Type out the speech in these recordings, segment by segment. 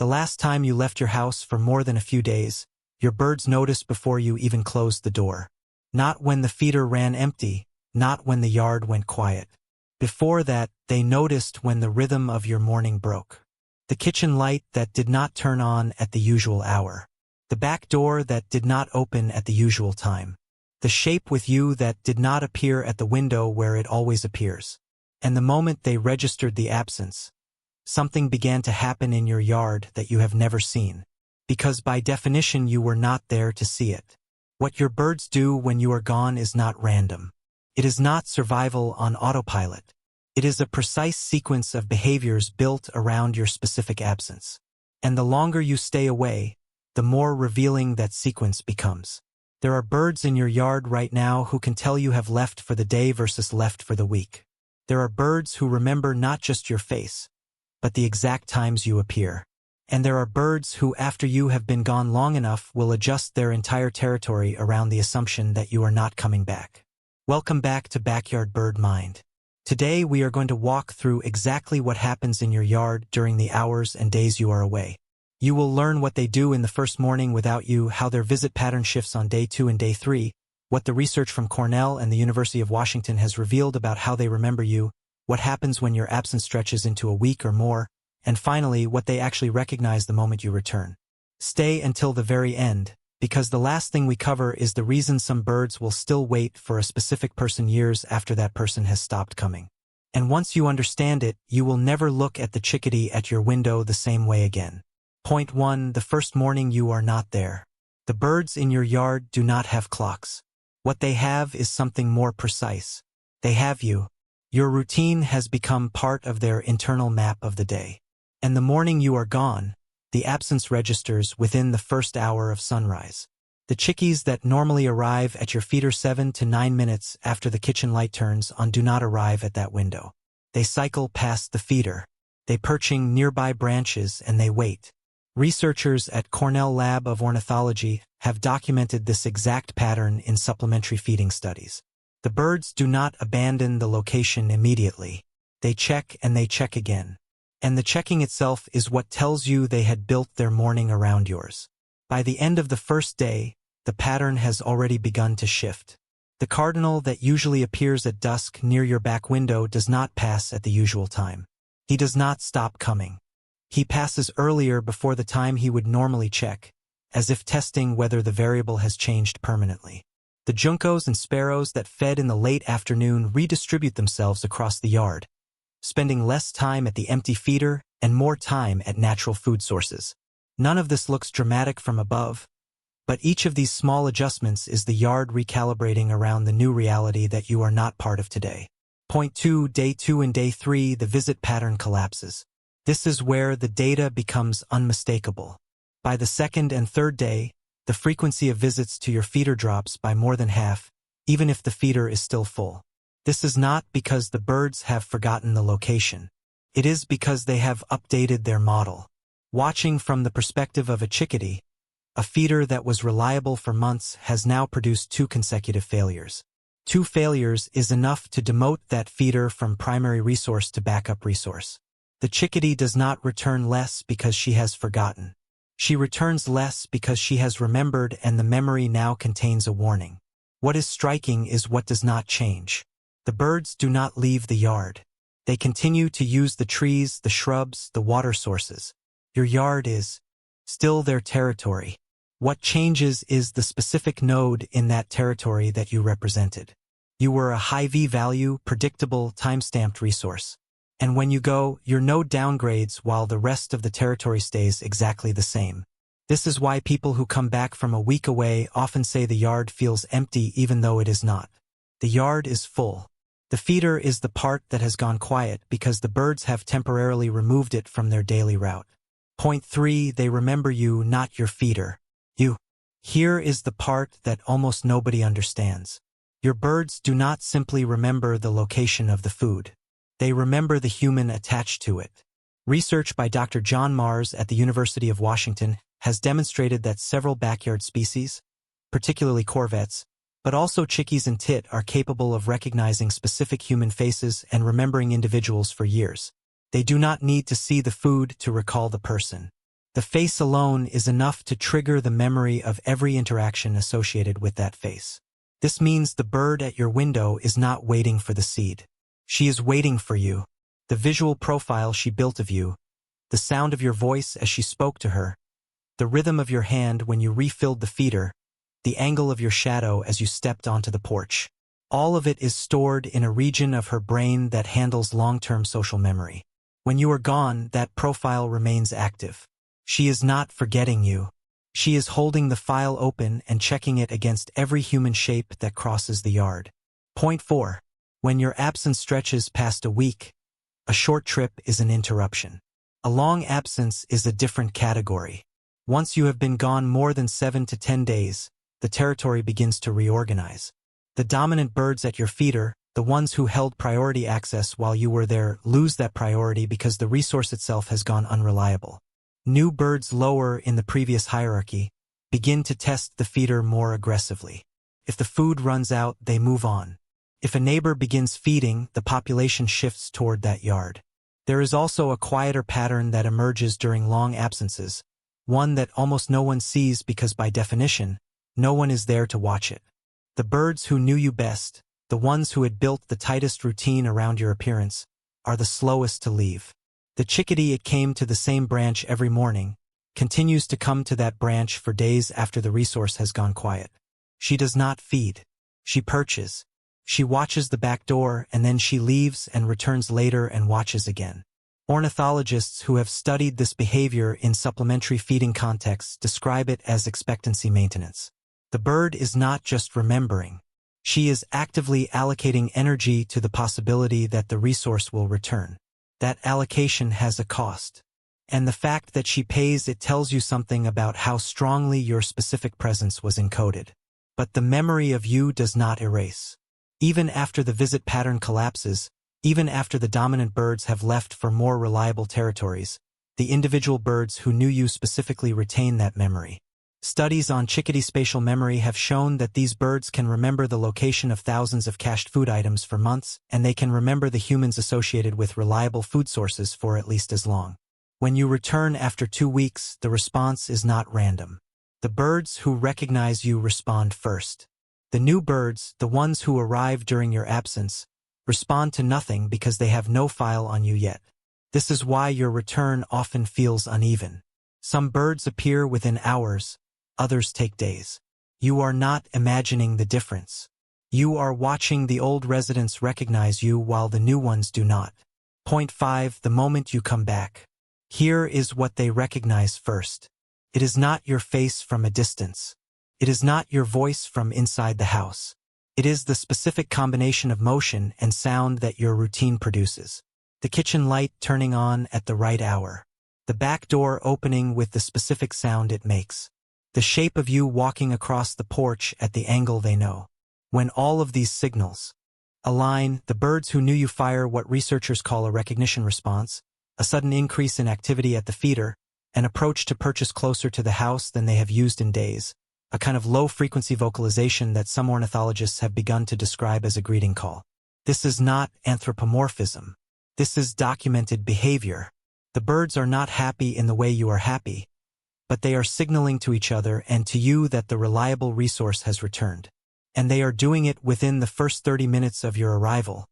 The last time you left your house for more than a few days, your birds noticed before you even closed the door. Not when the feeder ran empty, not when the yard went quiet. Before that, they noticed when the rhythm of your morning broke. The kitchen light that did not turn on at the usual hour. The back door that did not open at the usual time. The shape with you that did not appear at the window where it always appears. And the moment they registered the absence, something began to happen in your yard that you have never seen. Because by definition you were not there to see it. What your birds do when you are gone is not random. It is not survival on autopilot. It is a precise sequence of behaviors built around your specific absence. And the longer you stay away, the more revealing that sequence becomes. There are birds in your yard right now who can tell you have left for the day versus left for the week. There are birds who remember not just your face, but the exact times you appear. And there are birds who, after you have been gone long enough, will adjust their entire territory around the assumption that you are not coming back. Welcome back to Backyard Bird Mind. Today we are going to walk through exactly what happens in your yard during the hours and days you are away. You will learn what they do in the first morning without you, how their visit pattern shifts on day 2 and day 3, what the research from Cornell and the University of Washington has revealed about how they remember you, what happens when your absence stretches into a week or more, and finally, what they actually recognize the moment you return. Stay until the very end, because the last thing we cover is the reason some birds will still wait for a specific person years after that person has stopped coming. And once you understand it, you will never look at the chickadee at your window the same way again. Point 1. The first morning you are not there. The birds in your yard do not have clocks. What they have is something more precise. They have you. Your routine has become part of their internal map of the day. And the morning you are gone, the absence registers within the first hour of sunrise. The chickies that normally arrive at your feeder 7 to 9 minutes after the kitchen light turns on do not arrive at that window. They cycle past the feeder. They perching nearby branches and they wait. Researchers at Cornell Lab of Ornithology have documented this exact pattern in supplementary feeding studies. The birds do not abandon the location immediately. They check and they check again. And the checking itself is what tells you they had built their morning around yours. By the end of the first day, the pattern has already begun to shift. The cardinal that usually appears at dusk near your back window does not pass at the usual time. He does not stop coming. He passes earlier before the time he would normally check, as if testing whether the variable has changed permanently. The juncos and sparrows that fed in the late afternoon redistribute themselves across the yard, spending less time at the empty feeder and more time at natural food sources. None of this looks dramatic from above, but each of these small adjustments is the yard recalibrating around the new reality that you are not part of today. Point 2. Day 2 and day 3, the visit pattern collapses. This is where the data becomes unmistakable. By the second and third day, the frequency of visits to your feeder drops by more than half, even if the feeder is still full. This is not because the birds have forgotten the location. It is because they have updated their model. Watching from the perspective of a chickadee, a feeder that was reliable for months has now produced 2 consecutive failures. 2 failures is enough to demote that feeder from primary resource to backup resource. The chickadee does not return less because she has forgotten. She returns less because she has remembered, and the memory now contains a warning. What is striking is what does not change. The birds do not leave the yard. They continue to use the trees, the shrubs, the water sources. Your yard is still their territory. What changes is the specific node in that territory that you represented. You were a high V-value, predictable, time-stamped resource. And when you go, your node downgrades while the rest of the territory stays exactly the same. This is why people who come back from a week away often say the yard feels empty even though it is not. The yard is full. The feeder is the part that has gone quiet because the birds have temporarily removed it from their daily route. Point 3. They remember you, not your feeder. You. Here is the part that almost nobody understands. Your birds do not simply remember the location of the food. They remember the human attached to it. Research by Dr. John Mars at the University of Washington has demonstrated that several backyard species, particularly corvets, but also chickies and tit, are capable of recognizing specific human faces and remembering individuals for years. They do not need to see the food to recall the person. The face alone is enough to trigger the memory of every interaction associated with that face. This means the bird at your window is not waiting for the seed. She is waiting for you. The visual profile she built of you, the sound of your voice as she spoke to her, the rhythm of your hand when you refilled the feeder, the angle of your shadow as you stepped onto the porch. All of it is stored in a region of her brain that handles long-term social memory. When you are gone, that profile remains active. She is not forgetting you. She is holding the file open and checking it against every human shape that crosses the yard. Point 4. When your absence stretches past a week, a short trip is an interruption. A long absence is a different category. Once you have been gone more than 7 to 10 days, the territory begins to reorganize. The dominant birds at your feeder, the ones who held priority access while you were there, lose that priority because the resource itself has gone unreliable. New birds lower in the previous hierarchy begin to test the feeder more aggressively. If the food runs out, they move on. If a neighbor begins feeding, the population shifts toward that yard. There is also a quieter pattern that emerges during long absences, one that almost no one sees because by definition, no one is there to watch it. The birds who knew you best, the ones who had built the tightest routine around your appearance, are the slowest to leave. The chickadee it came to the same branch every morning, continues to come to that branch for days after the resource has gone quiet. She does not feed. She perches. She watches the back door and then she leaves and returns later and watches again. Ornithologists who have studied this behavior in supplementary feeding contexts describe it as expectancy maintenance. The bird is not just remembering. She is actively allocating energy to the possibility that the resource will return. That allocation has a cost. And the fact that she pays it tells you something about how strongly your specific presence was encoded. But the memory of you does not erase. Even after the visit pattern collapses, even after the dominant birds have left for more reliable territories, the individual birds who knew you specifically retain that memory. Studies on chickadee spatial memory have shown that these birds can remember the location of thousands of cached food items for months, and they can remember the humans associated with reliable food sources for at least as long. When you return after 2 weeks, the response is not random. The birds who recognize you respond first. The new birds, the ones who arrive during your absence, respond to nothing because they have no file on you yet. This is why your return often feels uneven. Some birds appear within hours, others take days. You are not imagining the difference. You are watching the old residents recognize you while the new ones do not. Point 5. The moment you come back. Here is what they recognize first. It is not your face from a distance. It is not your voice from inside the house. It is the specific combination of motion and sound that your routine produces. The kitchen light turning on at the right hour. The back door opening with the specific sound it makes. The shape of you walking across the porch at the angle they know. When all of these signals align, the birds who knew you fire what researchers call a recognition response, a sudden increase in activity at the feeder, an approach to purchase closer to the house than they have used in days, a kind of low-frequency vocalization that some ornithologists have begun to describe as a greeting call. This is not anthropomorphism. This is documented behavior. The birds are not happy in the way you are happy, but they are signaling to each other and to you that the reliable resource has returned. And they are doing it within the first 30 minutes of your arrival,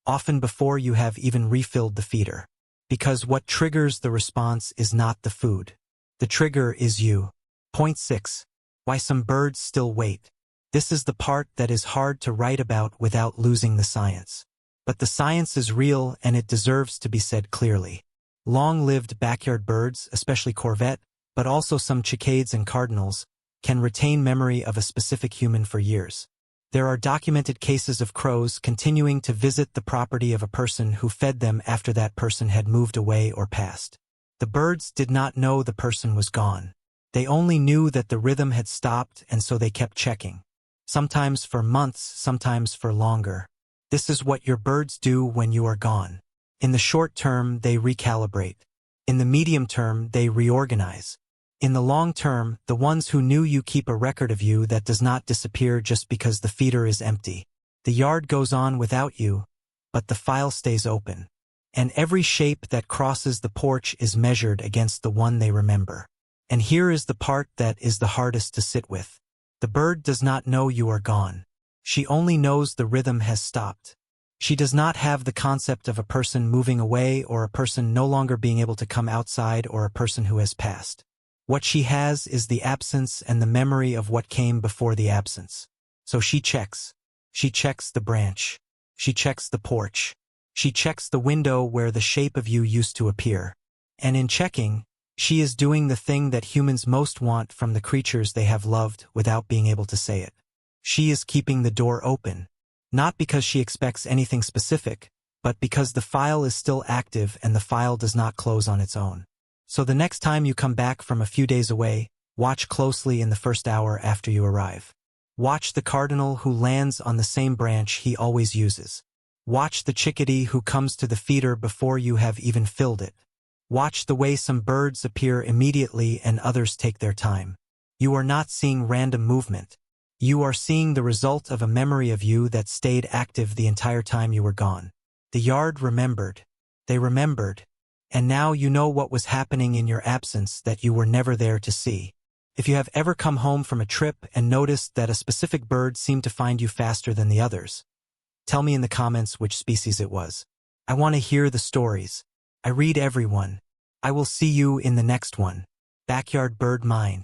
often before you have even refilled the feeder. Because what triggers the response is not the food. The trigger is you. Point 6. Why some birds still wait. This is the part that is hard to write about without losing the science. But the science is real and it deserves to be said clearly. Long-lived backyard birds, especially corvet, but also some cicades and cardinals, can retain memory of a specific human for years. There are documented cases of crows continuing to visit the property of a person who fed them after that person had moved away or passed. The birds did not know the person was gone. They only knew that the rhythm had stopped, and so they kept checking. Sometimes for months, sometimes for longer. This is what your birds do when you are gone. In the short term, they recalibrate. In the medium term, they reorganize. In the long term, the ones who knew you keep a record of you that does not disappear just because the feeder is empty. The yard goes on without you, but the file stays open. And every shape that crosses the porch is measured against the one they remember. And here is the part that is the hardest to sit with. The bird does not know you are gone. She only knows the rhythm has stopped. She does not have the concept of a person moving away or a person no longer being able to come outside or a person who has passed. What she has is the absence and the memory of what came before the absence. So she checks. She checks the branch. She checks the porch. She checks the window where the shape of you used to appear. And in checking, she is doing the thing that humans most want from the creatures they have loved without being able to say it. She is keeping the door open, not because she expects anything specific, but because the file is still active and the file does not close on its own. So the next time you come back from a few days away, watch closely in the first hour after you arrive. Watch the cardinal who lands on the same branch he always uses. Watch the chickadee who comes to the feeder before you have even filled it. Watch the way some birds appear immediately and others take their time. You are not seeing random movement. You are seeing the result of a memory of you that stayed active the entire time you were gone. The yard remembered. They remembered. And now you know what was happening in your absence that you were never there to see. If you have ever come home from a trip and noticed that a specific bird seemed to find you faster than the others, tell me in the comments which species it was. I want to hear the stories. I read everyone. I will see you in the next one. Backyard Bird Mind.